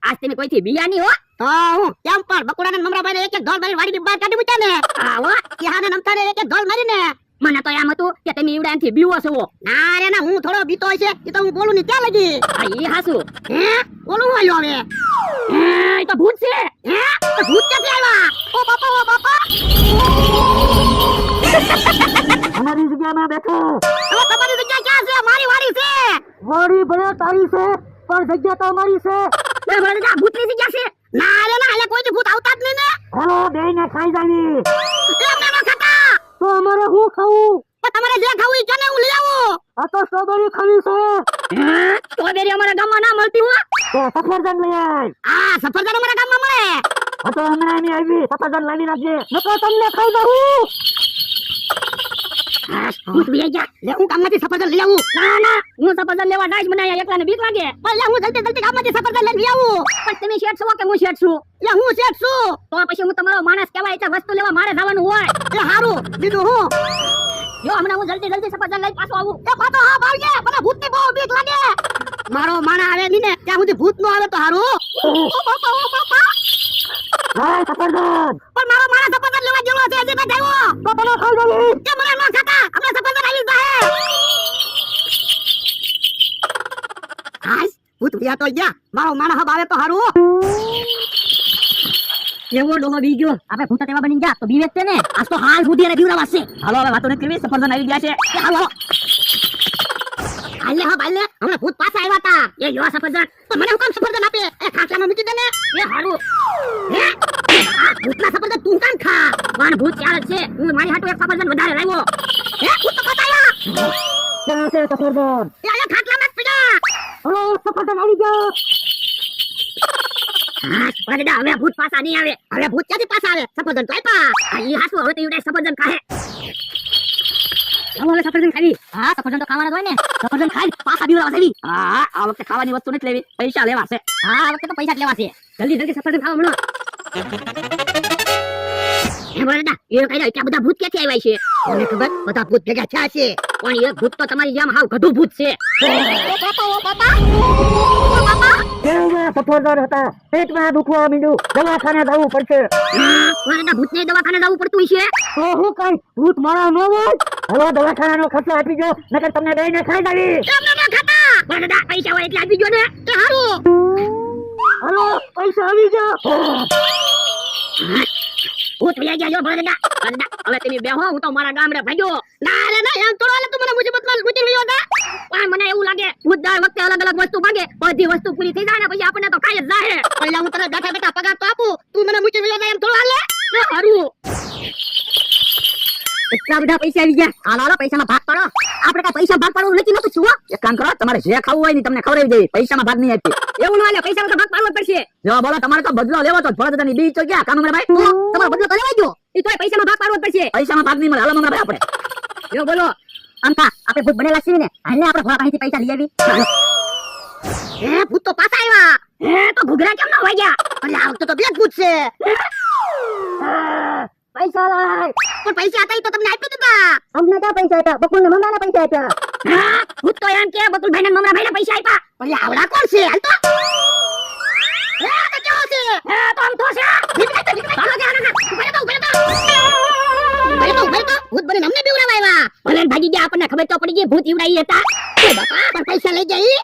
આજ તમે કોઈથી બિયા ની હો તો હું કેમ પણ બકુડા ને મમરાભાઈ ને એક એક ઢોલ મારી વાડી બહાર કાઢી મૂક્યા ને આવો યહાને નમતાને એક એક ઢોલ મારીને મને તો એમ હતું કે તમે ઈવડાથી બીવો છો ના રે ના હું થોડો બીતો છે એ તો હું બોલું ની ક્યાં લગી આ ઈ હાસુ હે બોલું આવ્યો હવે એ તો ભૂત છે હે તો ભૂત ક્યાંથી આવ્યા ઓ બાપા અમારી જગ્યામાં બેઠો હવે તમારી જગ્યા ક્યાં છે મારી વાડી છે વાડી ભલે તારી છે પણ જગ્યા તો અમારી છે એ બળદા ભૂતની જગ્યા છે ના રે ના અહીંયા કોઈ ભૂત આવતા જ નહીં ને હાલો બેને ખાઈ જાવી એ મેનો ખાતા તો અમારે હું ખાવું પણ તમારે જે ખાવું ઈ કેને હું લઈ આવું આ તો સ્ટ્રોબેરી ખાવી છે સ્ટ્રોબેરી અમારા ગામમાં ના મળતી હો તો સફરજન લઈ આય આ સફરજન અમારા ગામમાં મળે આ તો હમણાં એની આવી સફરજન લાવી નાખજે નકો તમને ખાઈ દઉં ભૂત બી ગયા લે હું ગામમાંથી સફરજન લઈ આવું ના ના હું સફરજન લેવા જાય મને અહીંયા એકલાને બીક લાગે પણ લે હું જલ્દી ગામમાંથી સફરજન લઈ આવું પણ તમે શેઠ છો કે હું શેઠ છું લે હું શેઠ છું તો પછી હું તમારો માણસ કહેવાય એટલે વસ્તુ લેવા મારે જવાનું હોય એ હારું બીજું હું જો હમણાં હું જલ્દી સફરજન લઈ પાછો આવું એ પાછો હા ભાવજે મને ભૂતની બહુ બીક લાગે મારો માણા આવે ની ને ત્યાં સુધી ભૂત નો આવે તો હારું ઓ બાપા લાય સફરજન પણ મારો માણસ સફરજન લેવા ગયેલો છે હજી નથી આવ્યો તો તને ખાઈ જાવી કે મને ન ખાતા હમણાં સફરજન આવી જાય હાસ ભૂત ગયા તો ગયા મારો માણસ હબ આવે તો હારું એવો ડોહો બી ગયો આપણે ભૂત તેવા બની ગયા તો બીવે છે ને આજ તો હાલ સુધી એને બીવડા વાસે હાલો હવે વાતો નથી કરવી સફરજન આવી ગયા છે એ હાલો હાલે હબ હાલે હમણાં ભૂત પાછા આવ્યા તા એ યો સફરજન તો મને હું કામ સફરજન આપે એ ખાટલામાં મૂકી દે ને એ હારું હે આ ભૂતના સફરજન તું કામ ખા વાન ભૂત ચાલે છે હું મારી હાટુ એક સફરજન વધારે લાવ્યો હે ભૂત તો પતાયા ક્યાં છે સફરજન એ આયા ખાટલામાં જ પડ્યા હલો સફરજન આવી ગયો હા બગડા હવે ભૂત પાછા નહીં આવે હવે ભૂત ક્યાંથી પાછા આવે સફરજન તો આપ્યા આ ઈ હાસુ હવે તો ઈવડે સફરજન ખાહે હવે સફરજન ખાવી હા સફરજન તો ખાવાના જ હોય ને સફરજન ખાઈ પાછા બીવડા વાસેવી હા આ વખતે ખાવાની વસ્તુ નથી લેવી પૈસા લેવા છે હા આ વખતે તો પૈસા જ લેવા છે જલ્દી સફરજન ખાવા મળો એ બરડા એ કઈ એટલા બધા ભૂત ક્યાંથી આવ્યા છે મને ખબર બધા ભૂત ભેગા થયા છે પણ એ ભૂત તો તમારી જેમ હાવ ગધું ભૂત છે ઓ બાપા કેવા સફરજન હતા પેટમાં દુખવા માંડ્યું દવાખાને જવું પડશે બરડા ભૂતને દવાખાને જવું પડતું છે તો હું કઈ ભૂત મારા ન હોય હવે દવાખાનાનો ખર્ચો આપી દો નકર તમને બેને ખાઈ જાવી એમને ન ખાતા બરડા પૈસા હોય એટલે આપી ગયો ને કે હારું હલો પૈસા આવી ગયા ભૂત વયા ગયા જો બરડા હવે તમે બેહો હું તો મારા ગામડે ભાગ્યો ના રે ના એમ થોડો હાલે તું મને મુસીબતમાં ગુચી લયો તા પણ મને એવું લાગે ભૂત દર વખતે અલગ અલગ વસ્તુ માંગે બધી વસ્તુ પૂરી થઈ જાય ને પછી આપણને તો ખાઈ જ જાહે પહેલા હું તને બેઠા બેઠા પગાર તો આપું તું મને મુચી લયો તા એમ થોડો હાલે હારું એટલા બધા પૈસા આવી ગયા હાલો પૈસામાં ભાગ પાડો આપણે કઈ પૈસા ભાગ પાડવું નથી નતું છું એક કામ કરો તમારે જે ખાવું હોય ને તમને ખવડાવી દેવી પૈસામાં ભાગ નહીં આપી એવું ન હાલે પૈસામાં તો ભાગ પાડવો જ પડશે જો બોલો તમારે તો બદલો લેવો તો ભળદાની બીજ તો ગયા કામ ભાઈ તમારો બદલો તો લેવાઈ ગયો એ તોય પૈસામાં ભાગ પાડવો જ પડશે પૈસામાં ભાગ નહીં મળે હાલો મમરા ભાઈ આપણે જો બોલો આમતા આપણે ભૂત બનેલા છીએ ને હાલે આપણે ભોળા પાસેથી પૈસા લઈ આવી હે ભૂત તો પાછા આવ્યા હે તો ઘૂઘરા કેમ ના વાગ્યા અરે આ વખતે તો બે જ ભૂત છે પૈસા લાય પણ પૈસા હતા ઈ તો તમને આપી દીધા અમને ક્યાં પૈસા આપ્યા બકુલ ને મમરાને પૈસા આપ્યા હા ભૂત તો એમ કે બકુલ ભાઈ ને મમરા ભાઈ ને પૈસા આપ્યા અરે આવડા કોણ છે હાલ તો હે આ તો કેવો છે હે તો આમ તો છે ચાલો કે આના ઉભરે તો ભૂત બની અમને બીવડાવા આવ્યા ભલે ભાગી ગયા આપણને ખબર તો પડી ગઈ ભૂત ઈવડાઈ હતા એ બાપા પણ પૈસા લઈ જાય